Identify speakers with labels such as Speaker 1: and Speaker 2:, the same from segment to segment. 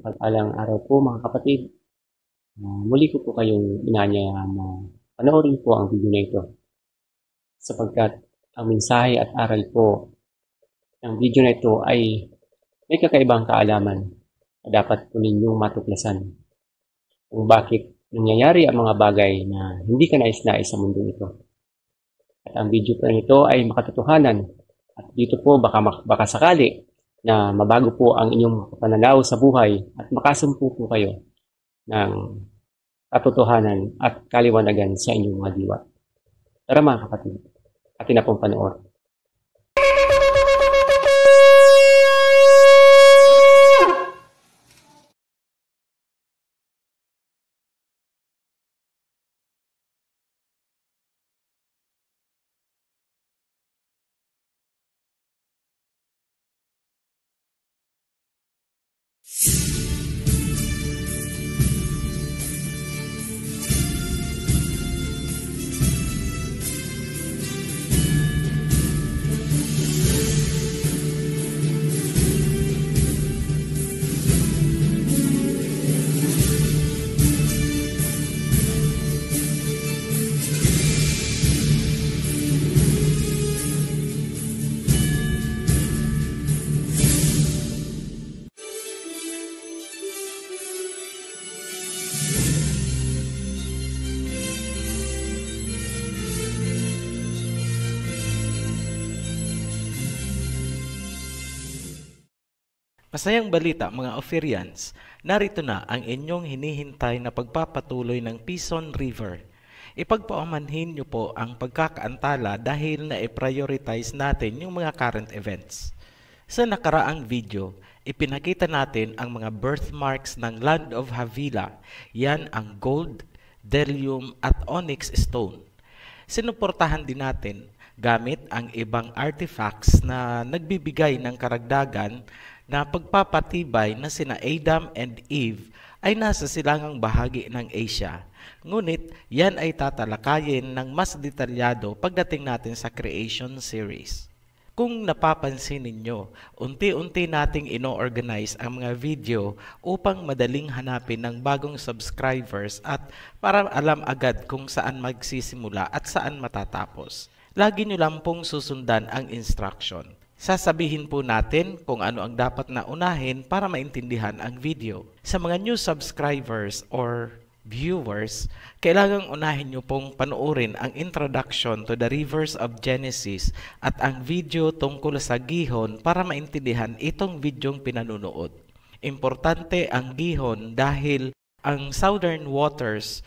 Speaker 1: Mapagpalang araw po mga kapatid. Muli ko po kayong inanyayahan na panoorin po ang video na ito sapagkat ang mensahe at aral po ng video na ito ay may kakaibang kaalaman na dapat po ninyong matuklasan kung bakit nangyayari ang mga bagay na hindi ka nais-nais sa mundo ito. At ang video po nito ay makatotohanan at dito po baka sakali na mabago po ang inyong pananaw sa buhay at makasumpo po kayo ng katotohanan at kaliwanagan sa inyong mga diwa. Tara mga kapatid, atin na pong panoorin.
Speaker 2: Masayang balita mga Ophirians, narito na ang inyong hinihintay na pagpapatuloy ng Pison River. Ipagpaumanhin niyo po ang pagkakaantala dahil na-prioritize natin yung mga current events. Sa nakaraang video, ipinakita natin ang mga birthmarks ng Land of Havilah. Yan ang gold, bdellium at onyx stone. Sinuportahan din natin gamit ang ibang artifacts na nagbibigay ng karagdagan na pagpapatibay na sina Adam and Eve ay nasa silangang bahagi ng Asia. Ngunit yan ay tatalakayin ng mas detalyado pagdating natin sa creation series. Kung napapansin ninyo, unti-unti nating ino-organize ang mga video upang madaling hanapin ng bagong subscribers at para alam agad kung saan magsisimula at saan matatapos. Lagi nyo lang pong susundan ang instruction. Sasabihin po natin kung ano ang dapat na unahin para maintindihan ang video. Sa mga new subscribers or viewers, kailangang unahin nyo pong panoorin ang introduction to the rivers of Genesis at ang video tungkol sa gihon para maintindihan itong videong pinanunood. Importante ang gihon dahil ang southern waters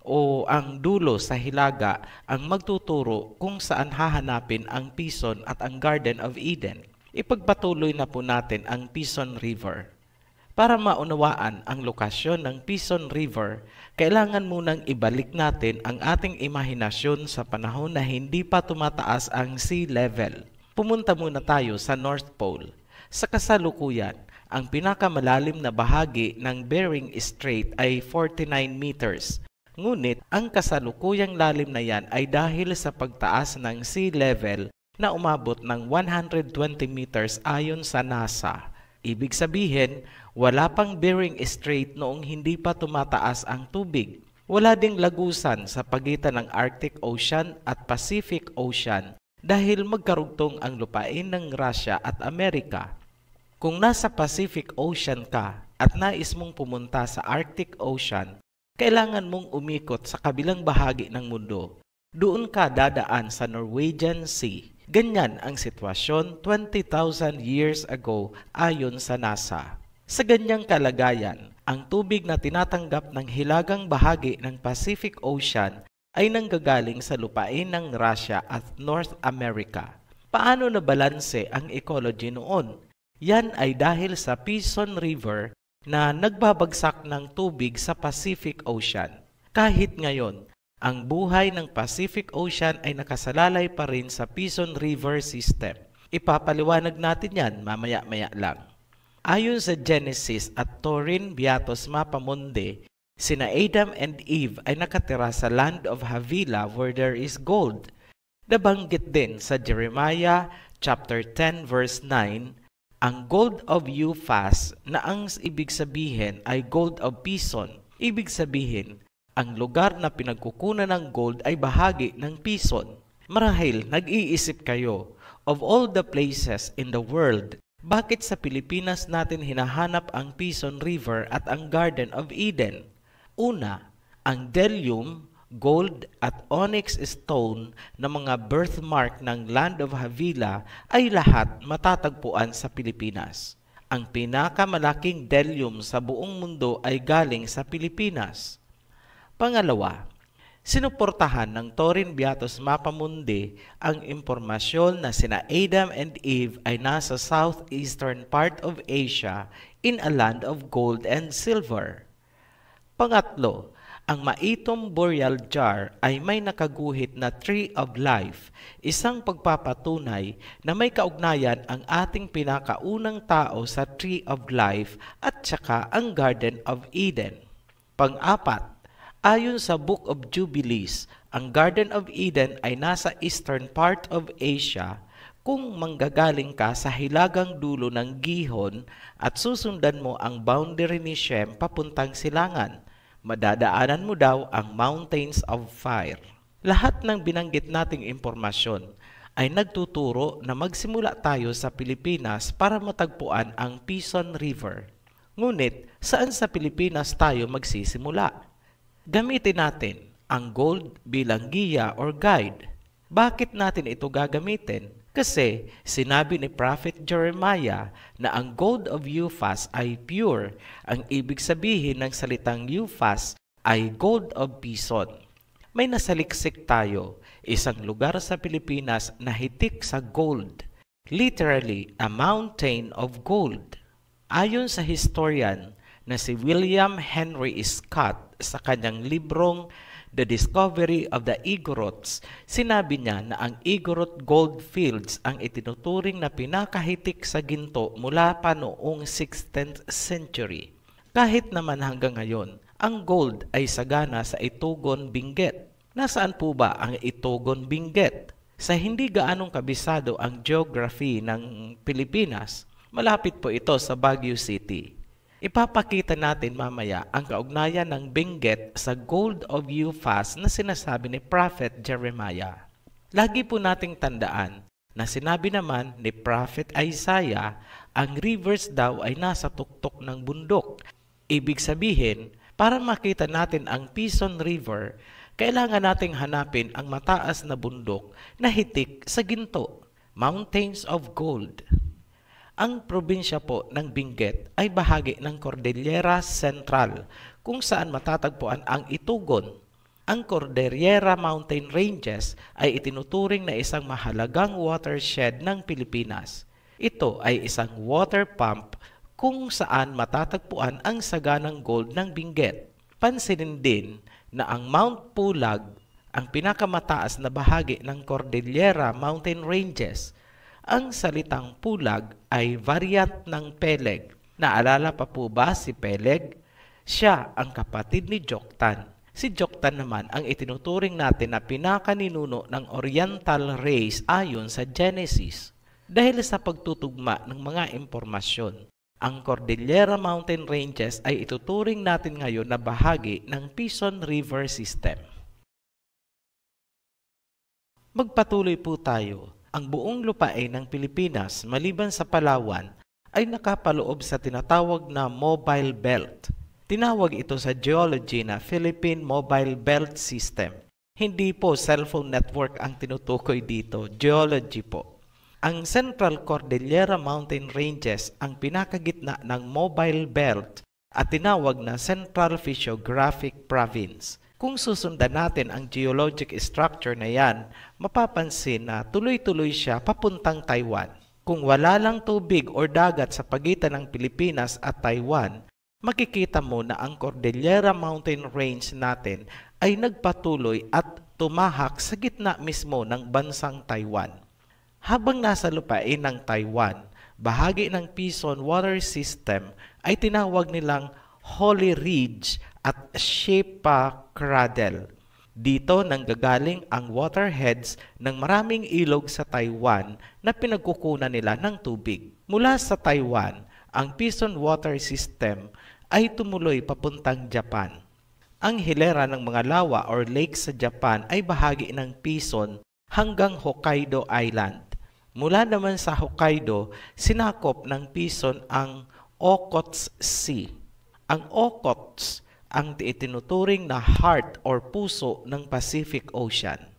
Speaker 2: o ang dulo sa hilaga ang magtuturo kung saan hahanapin ang Pison at ang Garden of Eden. Ipagpatuloy na po natin ang Pison River. Para maunawaan ang lokasyon ng Pison River, kailangan munang ibalik natin ang ating imahinasyon sa panahon na hindi pa tumataas ang sea level. Pumunta muna tayo sa North Pole. Sa kasalukuyan, ang pinakamalalim na bahagi ng Bering Strait ay 49 meters. Ngunit ang kasalukuyang lalim na yan ay dahil sa pagtaas ng sea level na umabot ng 120 meters ayon sa NASA. Ibig sabihin, wala pang Bering Strait noong hindi pa tumataas ang tubig. Wala ding lagusan sa pagitan ng Arctic Ocean at Pacific Ocean dahil magkarugtong ang lupain ng Russia at Amerika. Kung nasa Pacific Ocean ka at nais mong pumunta sa Arctic Ocean, kailangan mong umikot sa kabilang bahagi ng mundo. Doon ka dadaan sa Norwegian Sea. Ganyan ang sitwasyon 20,000 years ago ayon sa NASA. Sa ganyang kalagayan, ang tubig na tinatanggap ng hilagang bahagi ng Pacific Ocean ay nanggagaling sa lupain ng Russia at North America. Paano nabalanse ang ecology noon? Yan ay dahil sa Pison River na nagbabagsak ng tubig sa Pacific Ocean. Kahit ngayon, ang buhay ng Pacific Ocean ay nakasalalay pa rin sa Pison River system. Ipapaliwanag natin yan mamaya-maya lang. Ayon sa Genesis at Torin Beatus Mapamundi, sina Adam and Eve ay nakatira sa Land of Havilah where there is gold. Nabanggit din sa Jeremiah chapter 10 verse 9 Ang Gold of Uphaz na ang ibig sabihin ay Gold of Pison. Ibig sabihin, ang lugar na pinagkukunan ng gold ay bahagi ng Pison. Marahil nag-iisip kayo, of all the places in the world, bakit sa Pilipinas natin hinahanap ang Pison River at ang Garden of Eden? Una, ang bdellium, gold at onyx stone na mga birthmark ng Land of Havilah ay lahat matatagpuan sa Pilipinas. Ang pinakamalaking bdellium sa buong mundo ay galing sa Pilipinas. Pangalawa, sinuportahan ng Torin Beatus Mapamundi ang impormasyon na sina Adam and Eve ay nasa southeastern part of Asia in a land of gold and silver. Pangatlo, ang Maitom Burial Jar ay may nakaguhit na Tree of Life, isang pagpapatunay na may kaugnayan ang ating pinakaunang tao sa Tree of Life at saka ang Garden of Eden. Pang-apat, ayon sa Book of Jubilees, ang Garden of Eden ay nasa eastern part of Asia kung manggagaling ka sa hilagang dulo ng Gihon at susundan mo ang boundary ni Shem papuntang silangan. Madadaanan mo daw ang Mountains of Fire. Lahat ng binanggit nating impormasyon ay nagtuturo na magsimula tayo sa Pilipinas para matagpuan ang Pison River. Ngunit, saan sa Pilipinas tayo magsisimula? Gamitin natin ang gold bilang giya or guide. Bakit natin ito gagamitin? Kasi sinabi ni Prophet Jeremiah na ang Gold of Uphaz ay pure. Ang ibig sabihin ng salitang Uphaz ay Gold of Pison. May nasaliksik tayo, isang lugar sa Pilipinas na hitik sa gold. Literally, a mountain of gold. Ayon sa historian na si William Henry Scott sa kanyang librong The Discovery of the Igorots, sinabi niya na ang Igorot gold fields ang itinuturing na pinakahitik sa ginto mula pa noong 16th century. Kahit naman hanggang ngayon, ang gold ay sagana sa Itugon, Benguet. Nasaan po ba ang Itugon, Benguet? Sa hindi gaanong kabisado ang geography ng Pilipinas, malapit po ito sa Baguio City. Ipapakita natin mamaya ang kaugnayan ng Benguet sa Gold of Uphaz na sinasabi ni Prophet Jeremiah. Lagi po nating tandaan na sinabi naman ni Prophet Isaiah, ang rivers daw ay nasa tuktok ng bundok. Ibig sabihin, para makita natin ang Pison River, kailangan nating hanapin ang mataas na bundok na hitik sa ginto, Mountains of Gold. Ang probinsya po ng Benguet ay bahagi ng Cordillera Central kung saan matatagpuan ang Itugon. Ang Cordillera Mountain Ranges ay itinuturing na isang mahalagang watershed ng Pilipinas. Ito ay isang water pump kung saan matatagpuan ang saganang gold ng Benguet. Pansinin din na ang Mount Pulag, ang pinakamataas na bahagi ng Cordillera Mountain Ranges. Ang salitang Pulag ay variant ng Peleg. Naalala pa po ba si Peleg? Siya ang kapatid ni Joktan. Si Joktan naman ang itinuturing natin na pinakaninuno ng Oriental race ayon sa Genesis. Dahil sa pagtutugma ng mga impormasyon, ang Cordillera Mountain Ranges ay ituturing natin ngayon na bahagi ng Pison River System. Magpatuloy po tayo. Ang buong lupain ng Pilipinas maliban sa Palawan ay nakapaloob sa tinatawag na Mobile Belt. Tinawag ito sa geology na Philippine Mobile Belt System. Hindi po cellphone network ang tinutukoy dito, geology po. Ang Central Cordillera Mountain Ranges ang pinakagitna ng Mobile Belt at tinawag na Central Physiographic Province. Kung susundan natin ang geologic structure na yan, mapapansin na tuloy-tuloy siya papuntang Taiwan. Kung wala lang tubig o dagat sa pagitan ng Pilipinas at Taiwan, makikita mo na ang Cordillera Mountain Range natin ay nagpatuloy at tumahak sa gitna mismo ng bansang Taiwan. Habang nasa lupain ng Taiwan, bahagi ng Pison Water System ay tinawag nilang Holy Ridge at Shepa Cradle. Dito nanggagaling ang waterheads ng maraming ilog sa Taiwan na pinagkukunan nila ng tubig. Mula sa Taiwan, ang Pison Water System ay tumuloy papuntang Japan. Ang hilera ng mga lawa or lake sa Japan ay bahagi ng Pison hanggang Hokkaido Island. Mula naman sa Hokkaido, sinakop ng Pison ang Okhotsk Sea. Ang Okhotsk ang itinuturing na heart or puso ng Pacific Ocean.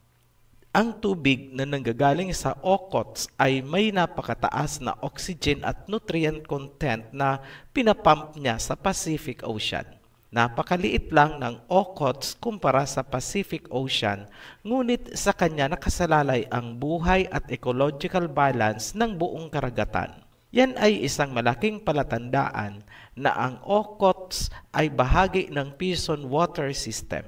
Speaker 2: Ang tubig na nanggagaling sa Okhotsk ay may napakataas na oxygen at nutrient content na pinapump niya sa Pacific Ocean. Napakaliit lang ng Okhotsk kumpara sa Pacific Ocean, ngunit sa kanya nakasalalay ang buhay at ecological balance ng buong karagatan. Yan ay isang malaking palatandaan na ang Okhotsk ay bahagi ng Pison Water System.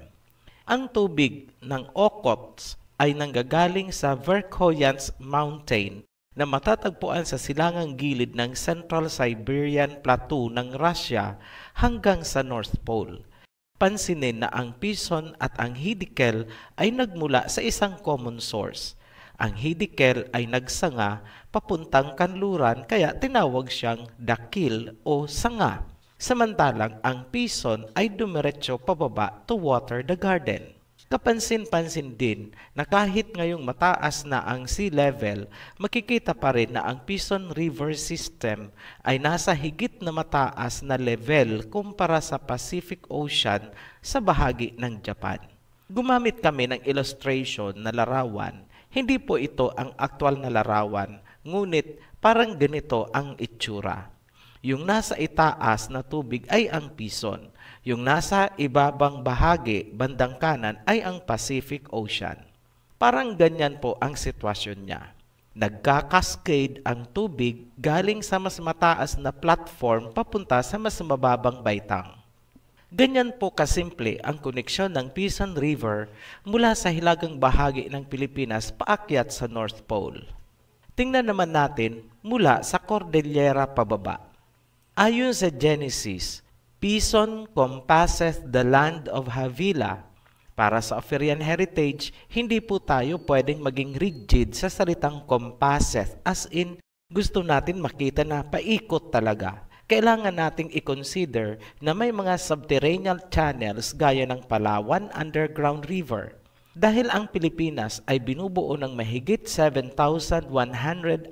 Speaker 2: Ang tubig ng Okhotsk ay nanggagaling sa Verkhoyansk Mountain na matatagpuan sa silangang gilid ng Central Siberian Plateau ng Russia hanggang sa North Pole. Pansinin na ang Pison at ang Hiddekel ay nagmula sa isang common source. Ang Hiddekel ay nagsanga papuntang kanluran kaya tinawag siyang dakil o sanga. Samantalang ang Pison ay dumiretso pababa to water the garden. Kapansin-pansin din na kahit ngayong mataas na ang sea level, makikita pa rin na ang Pison River System ay nasa higit na mataas na level kumpara sa Pacific Ocean sa bahagi ng Japan. Gumamit kami ng illustration na larawan. Hindi po ito ang aktwal na larawan, ngunit parang ganito ang itsura. Yung nasa itaas na tubig ay ang Pison. Yung nasa ibabang bahagi, bandang kanan, ay ang Pacific Ocean. Parang ganyan po ang sitwasyon niya. Nagkakascade ang tubig galing sa mas mataas na platform papunta sa mas mababang baitang. Ganyan po kasimple ang koneksyon ng Pison River mula sa hilagang bahagi ng Pilipinas paakyat sa North Pole. Tingnan naman natin mula sa Cordillera pababa. Ayon sa Genesis, Pison compasseth the land of Havilah. Para sa Ophirian heritage, hindi po tayo pwedeng maging rigid sa salitang compasseth, as in gusto natin makita na paikot talaga. Kailangan nating i-consider na may mga subterranean channels gaya ng Palawan Underground River. Dahil ang Pilipinas ay binubuo ng mahigit 7,100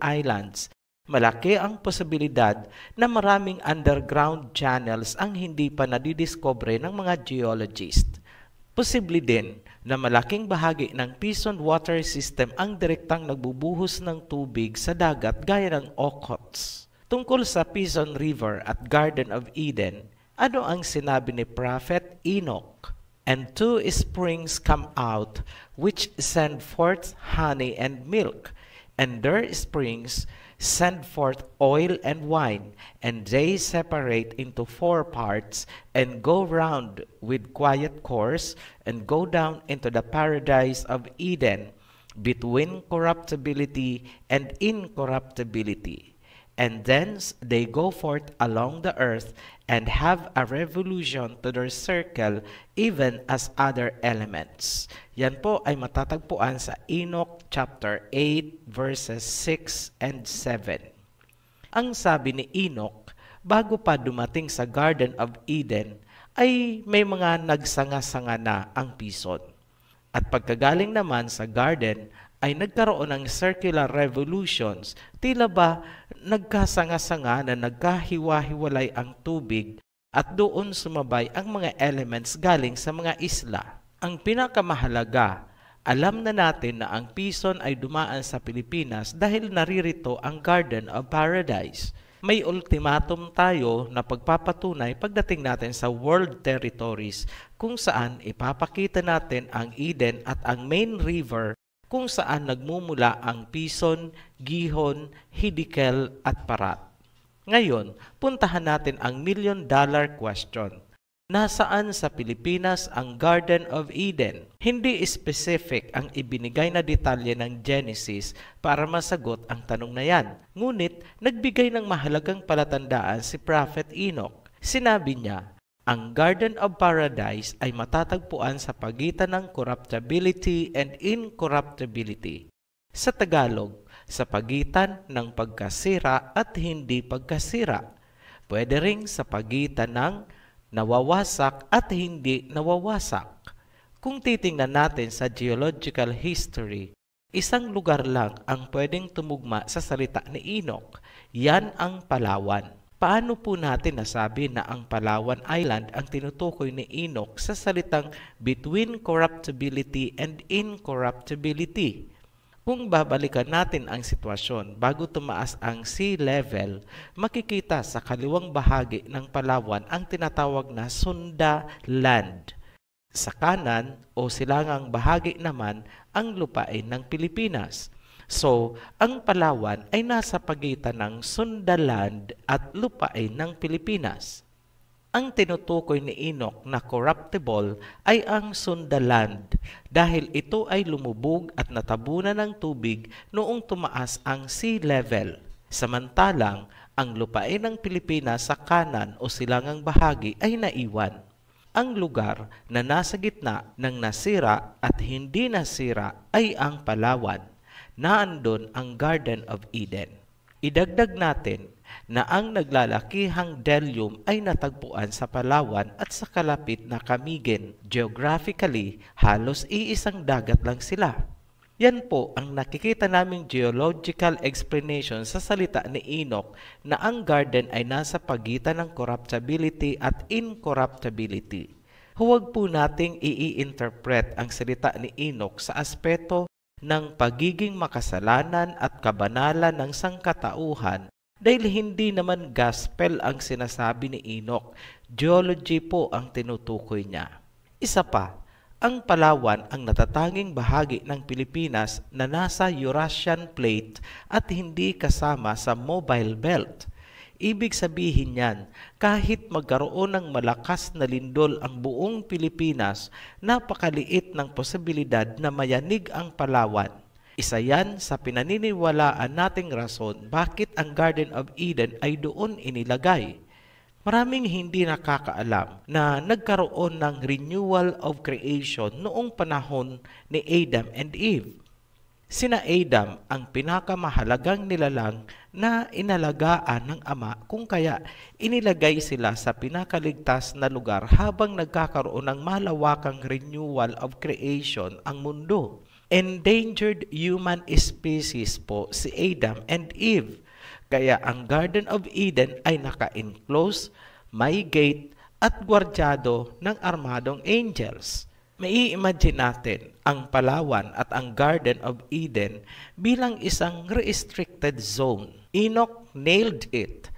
Speaker 2: islands, malaki ang posibilidad na maraming underground channels ang hindi pa nadidiscover ng mga geologist. Posible din na malaking bahagi ng Pison Water System ang direktang nagbubuhos ng tubig sa dagat gaya ng Okhotsk. Tungkol sa Pison River at Garden of Eden, ano ang sinabi ni Prophet Enoch? And two springs come out, which send forth honey and milk, and their springs send forth oil and wine, and they separate into 4 parts, and go round with quiet course, and go down into the paradise of Eden, between corruptibility and incorruptibility. And thence they go forth along the earth, and have a revolution to their circle, even as other elements. Yan po ay matatagpuan sa Enoch chapter 8 verses 6 and 7. Ang sabi ni Enoch, bago pa dumating sa Garden of Eden, ay may mga nagsanga-sanga na ang Pison. At pagkagaling naman sa garden, ay nagkaroon ng circular revolutions, tila ba nagkasanga-sanga na nagkahiwa-hiwalay ang tubig at doon sumabay ang mga elements galing sa mga isla. Ang pinakamahalaga, alam na natin na ang Pison ay dumaan sa Pilipinas dahil naririto ang Garden of Paradise. May ultimatum tayo na pagpapatunay pagdating natin sa world territories kung saan ipapakita natin ang Eden at ang main river kung saan nagmumula ang Pison, Gihon, Hiddekel at Parat. Ngayon, puntahan natin ang $1,000,000 question. Nasaan sa Pilipinas ang Garden of Eden? Hindi specific ang ibinigay na detalye ng Genesis para masagot ang tanong na yan. Ngunit, nagbigay ng mahalagang palatandaan si Prophet Enoch. Sinabi niya, ang Garden of Paradise ay matatagpuan sa pagitan ng corruptibility and incorruptibility. Sa Tagalog, sa pagitan ng pagkasira at hindi pagkasira. Pwede ring sa pagitan ng nawawasak at hindi nawawasak. Kung titingnan natin sa geological history, isang lugar lang ang pwedeng tumugma sa salita ni Enoch. Yan ang Palawan. Paano po natin nasabi na ang Palawan Island ang tinutukoy ni Enoch sa salitang between corruptibility and incorruptibility? Kung babalikan natin ang sitwasyon bago tumaas ang sea level, makikita sa kaliwang bahagi ng Palawan ang tinatawag na Sunda Land. Sa kanan o silangang bahagi naman ang lupain ng Pilipinas. So, ang Palawan ay nasa pagitan ng Sundaland at lupain ng Pilipinas. Ang tinutukoy ni Enoch na corruptible ay ang Sundaland dahil ito ay lumubog at natabunan ng tubig noong tumaas ang sea level. Samantalang, ang lupain ng Pilipinas sa kanan o silangang bahagi ay naiwan. Ang lugar na nasa gitna ng nasira at hindi nasira ay ang Palawan. Naandun ang Garden of Eden. Idagdag natin na ang naglalakihang Delium ay natagpuan sa Palawan at sa kalapit na Camiguin. Geographically, halos iisang dagat lang sila. Yan po ang nakikita naming geological explanation sa salita ni Enoch na ang garden ay nasa pagitan ng corruptibility at incorruptibility. Huwag po nating i-interpret ang salita ni Enoch sa aspeto ng pagiging makasalanan at kabanalan ng sangkatauhan dahil hindi naman gospel ang sinasabi ni Enoch. Geology po ang tinutukoy niya. Isa pa, ang Palawan ang natatanging bahagi ng Pilipinas na nasa Eurasian Plate at hindi kasama sa Mobile Belt. Ibig sabihin niyan, kahit magkaroon ng malakas na lindol ang buong Pilipinas, napakaliit ng posibilidad na mayanig ang Palawan. Isa yan sa pinaniniwalaan nating rason bakit ang Garden of Eden ay doon inilagay. Maraming hindi nakakaalam na nagkaroon ng renewal of creation noong panahon ni Adam and Eve. Sina Adam ang pinakamahalagang nilalang na inalagaan ng Ama kung kaya inilagay sila sa pinakaligtas na lugar habang nagkakaroon ng malawakang renewal of creation ang mundo. Endangered human species po si Adam and Eve. Kaya ang Garden of Eden ay naka-enclose, may gate at gwardyado ng armadong angels. Mai-imagine natin ang Palawan at ang Garden of Eden bilang isang restricted zone. Enoch nailed it.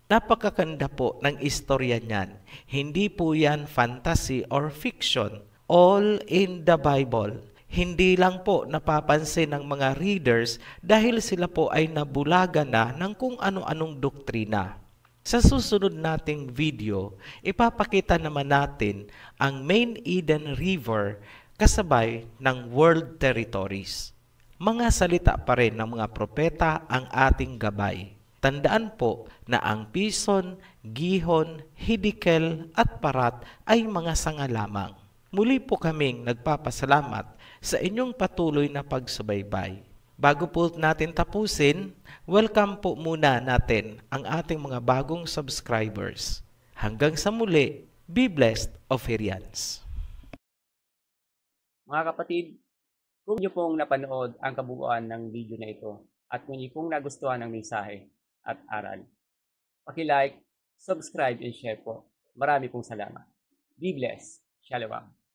Speaker 2: Napakaganda po ng istorya niyan. Hindi po yan fantasy or fiction. All in the Bible. Hindi lang po napapansin ng mga readers dahil sila po ay nabulaga na ng kung ano-anong doktrina. Sa susunod nating video, ipapakita naman natin ang main Eden River kasabay ng world territories. Mga salita pa rin ng mga propeta ang ating gabay. Tandaan po na ang Pison, Gihon, Hiddekel at Parat ay mga sanga lamang. Muli po kaming nagpapasalamat sa inyong patuloy na pagsubaybay. Bago po natin tapusin, welcome po muna natin ang ating mga bagong subscribers. Hanggang sa muli, be blessed, Oferians.
Speaker 1: Mga kapatid, kung niyo pong napanood ang kabuuan ng video na ito at kung niyo pong nagustuhan ang mensahe at aral, paki-like, subscribe, and share po. Marami pong salamat. Be blessed. Shalom.